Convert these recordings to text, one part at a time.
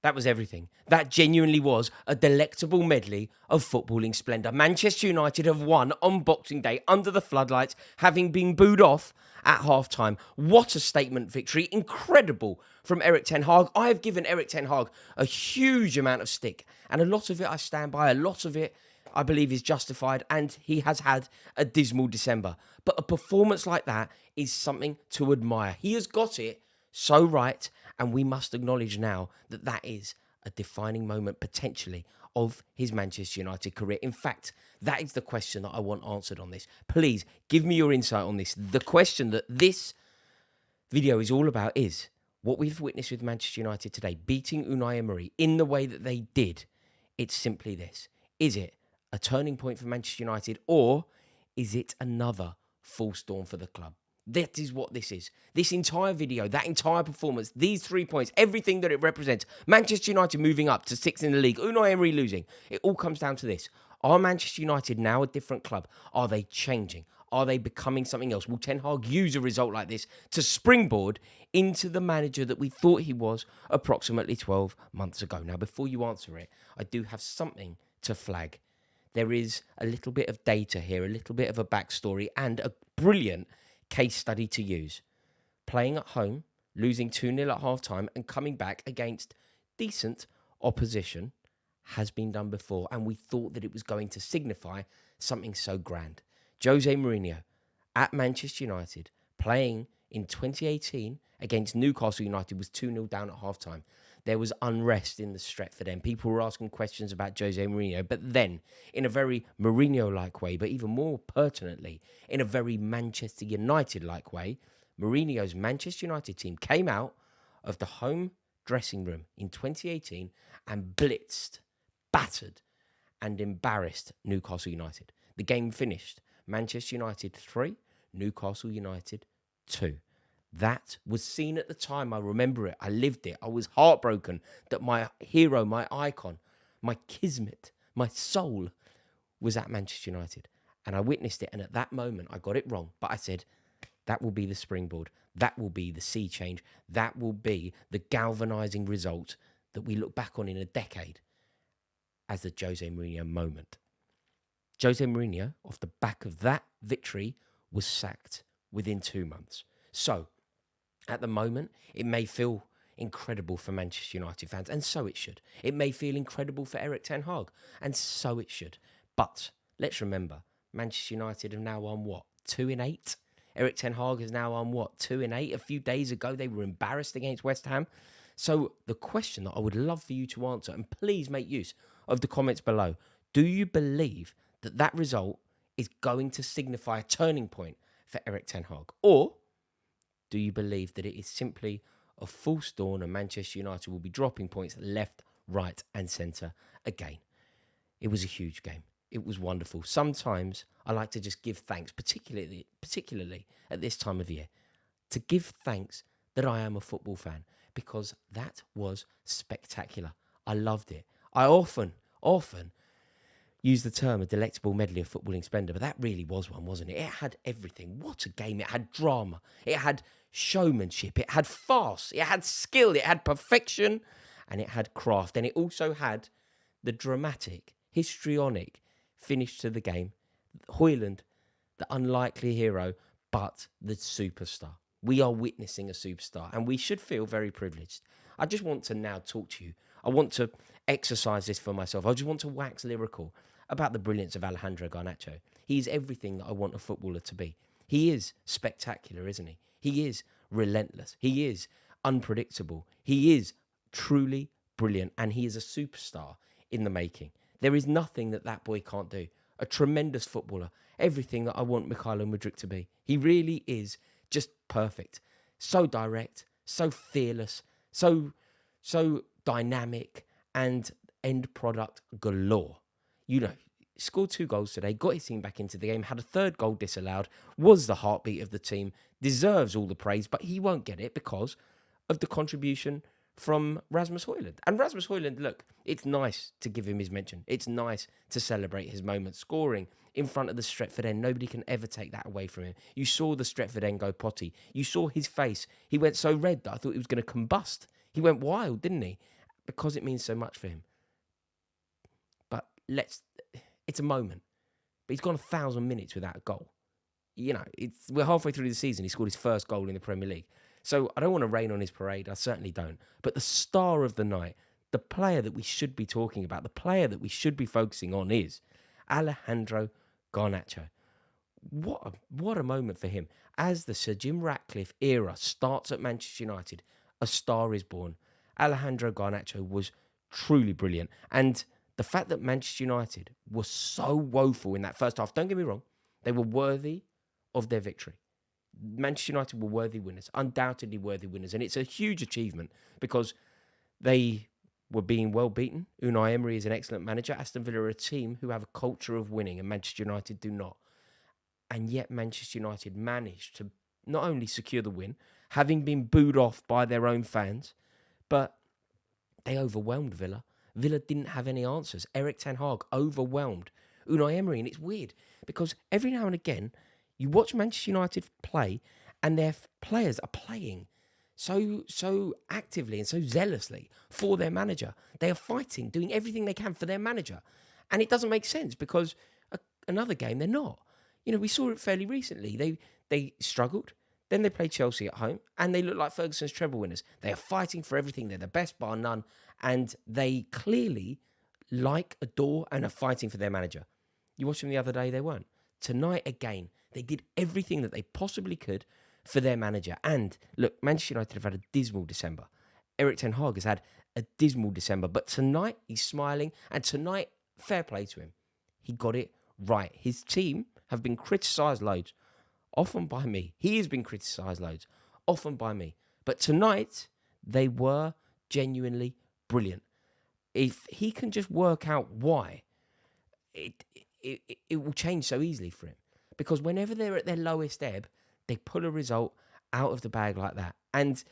That was everything. That genuinely was a delectable medley of footballing splendour. Manchester United have won on Boxing Day under the floodlights, having been booed off at half-time. What a statement victory. Incredible from Erik Ten Hag. I have given Erik Ten Hag a huge amount of stick, and a lot of it I stand by. A lot of it I believe is justified, and he has had a dismal December. But a performance like that is something to admire. He has got it so right, and we must acknowledge now that that is a defining moment potentially of his Manchester United career. In fact, that is the question that I want answered on this. Please give me your insight on this. The question that this video is all about is what we've witnessed with Manchester United today, beating Unai Emery in the way that they did. It's simply this. Is it a turning point for Manchester United, or is it another false dawn for the club? That is what this is. This entire video, that entire performance, these 3 points, everything that it represents, Manchester United moving up to 6th in the league, Unai Emery losing, it all comes down to this. Are Manchester United now a different club? Are they changing? Are they becoming something else? Will Ten Hag use a result like this to springboard into the manager that we thought he was approximately 12 months ago? Now, before you answer it, I do have something to flag. There is a little bit of data here, a little bit of a backstory, and a brilliant case study to use. Playing at home, losing 2-0 at half-time, and coming back against decent opposition has been done before, and we thought that it was going to signify something so grand. Jose Mourinho at Manchester United, playing in 2018 against Newcastle United, was 2-0 down at half-time. There was unrest in the Stretford end. People were asking questions about Jose Mourinho, but then, in a very Mourinho-like way, but even more pertinently, in a very Manchester United-like way, Mourinho's Manchester United team came out of the home dressing room in 2018 and blitzed, battered, and embarrassed Newcastle United. The game finished Manchester United 3, Newcastle United 2. That was seen at the time. I remember it. I lived it. I was heartbroken that my hero, my icon, my kismet, my soul was at Manchester United. And I witnessed it. And at that moment, I got it wrong. But I said, that will be the springboard. That will be the sea change. That will be the galvanising result that we look back on in a decade as the Jose Mourinho moment. Jose Mourinho, off the back of that victory, was sacked within 2 months. So, at the moment, it may feel incredible for Manchester United fans, and so it should. It may feel incredible for Erik Ten Hag, and so it should. But let's remember, Manchester United have now won, 2 in 8? Erik Ten Hag has now won, 2 in 8? A few days ago, they were embarrassed against West Ham. So the question that I would love for you to answer, and please make use of the comments below, do you believe that that result is going to signify a turning point for Erik Ten Hag? Or do you believe that it is simply a false dawn and Manchester United will be dropping points left, right and centre again? It was a huge game. It was wonderful. Sometimes I like to just give thanks, particularly at this time of year, to give thanks that I am a football fan, because that was spectacular. I loved it. I often use the term a delectable medley of footballing splendour, but that really was one, wasn't it? It had everything. What a game. It had drama. It had showmanship. It had farce. It had skill. It had perfection. And it had craft. And it also had the dramatic, histrionic finish to the game. Hojlund, the unlikely hero, but the superstar. We are witnessing a superstar, and we should feel very privileged. I just want to now talk to you. I want to exercise this for myself. I just want to wax lyrical about the brilliance of Alejandro Garnacho. He's everything that I want a footballer to be. He is spectacular, isn't he? He is relentless. He is unpredictable. He is truly brilliant, and he is a superstar in the making. There is nothing that boy can't do. A tremendous footballer. Everything that I want Mykhailo Mudryk to be. He really is just perfect. So direct, so fearless, so dynamic, and end product galore. You know, scored 2 goals today, got his team back into the game, had a 3rd goal disallowed, was the heartbeat of the team, deserves all the praise, but he won't get it because of the contribution from Rasmus Hojlund. And Rasmus Hojlund, look, it's nice to give him his mention. It's nice to celebrate his moment. Scoring in front of the Stretford end, nobody can ever take that away from him. You saw the Stretford end go potty. You saw his face. He went so red that I thought he was going to combust. He went wild, didn't he? because it means so much for him. But it's a moment. But he's gone 1,000 minutes without a goal. We're halfway through the season. He scored his first goal in the Premier League. So I don't want to rain on his parade. I certainly don't. But the star of the night, the player that we should be talking about, the player that we should be focusing on is Alejandro Garnacho. What a moment for him. As the Sir Jim Ratcliffe era starts at Manchester United, a star is born. Alejandro Garnacho was truly brilliant. And the fact that Manchester United was so woeful in that first half, don't get me wrong, they were worthy of their victory. Manchester United were worthy winners, undoubtedly worthy winners. And it's a huge achievement because they were being well beaten. Unai Emery is an excellent manager. Aston Villa are a team who have a culture of winning, and Manchester United do not. And yet Manchester United managed to not only secure the win, having been booed off by their own fans, but they overwhelmed Villa. Villa didn't have any answers. Erik Ten Hag overwhelmed Unai Emery. And it's weird because every now and again, you watch Manchester United play and their players are playing so actively and so zealously for their manager. They are fighting, doing everything they can for their manager. And it doesn't make sense because another game, they're not. We saw it fairly recently. They struggled. Then they played Chelsea at home and they look like Ferguson's treble winners. They are fighting for everything. They're the best bar none. And they clearly adore, and are fighting for their manager. You watched them the other day, they weren't. Tonight, again, they did everything that they possibly could for their manager. And look, Manchester United have had a dismal December. Erik Ten Hag has had a dismal December. But tonight, he's smiling. And tonight, fair play to him. He got it right. His team have been criticised loads, often by me. He has been criticised loads, often by me. But tonight, they were genuinely brilliant. If he can just work out why, it will change so easily for him. Because whenever they're at their lowest ebb, they pull a result out of the bag like that. And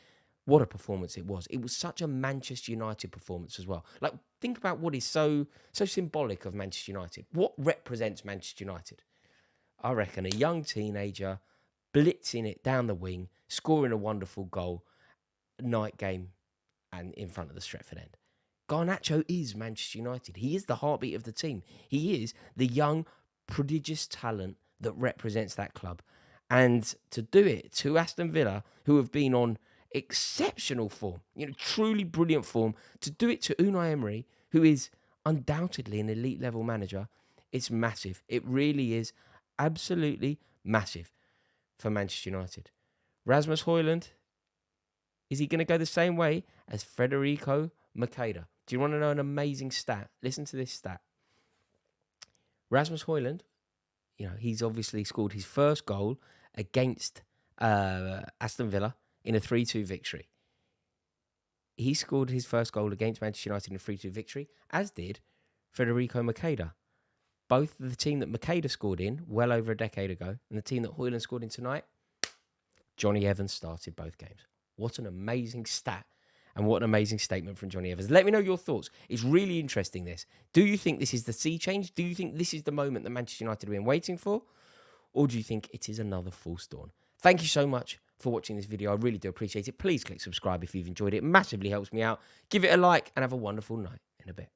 what a performance it was. It was such a Manchester United performance as well. Like, think about what is so symbolic of Manchester United. What represents Manchester United? I reckon a young teenager blitzing it down the wing, scoring a wonderful goal, night game, and in front of the Stretford end. Garnacho is Manchester United. He is the heartbeat of the team. He is the young, prodigious talent that represents that club. And to do it to Aston Villa, who have been on exceptional form, truly brilliant form, to do it to Unai Emery, who is undoubtedly an elite level manager, it's massive. It really is absolutely massive for Manchester United. Rasmus Hojlund, is he going to go the same way as Federico Macheda? Do you want to know an amazing stat? Listen to this stat. Rasmus Hojlund, he's obviously scored his first goal against Aston Villa in a 3-2 victory. He scored his first goal against Manchester United in a 3-2 victory, as did Federico Macheda. Both the team that Macheda scored in well over a decade ago and the team that Hojlund scored in tonight, Johnny Evans started both games. What an amazing stat. And what an amazing statement from Johnny Evans. Let me know your thoughts. It's really interesting, this. Do you think this is the sea change? Do you think this is the moment that Manchester United have been waiting for? Or do you think it is another false dawn? Thank you so much for watching this video. I really do appreciate it. Please click subscribe if you've enjoyed it. It massively helps me out. Give it a like and have a wonderful night in a bit.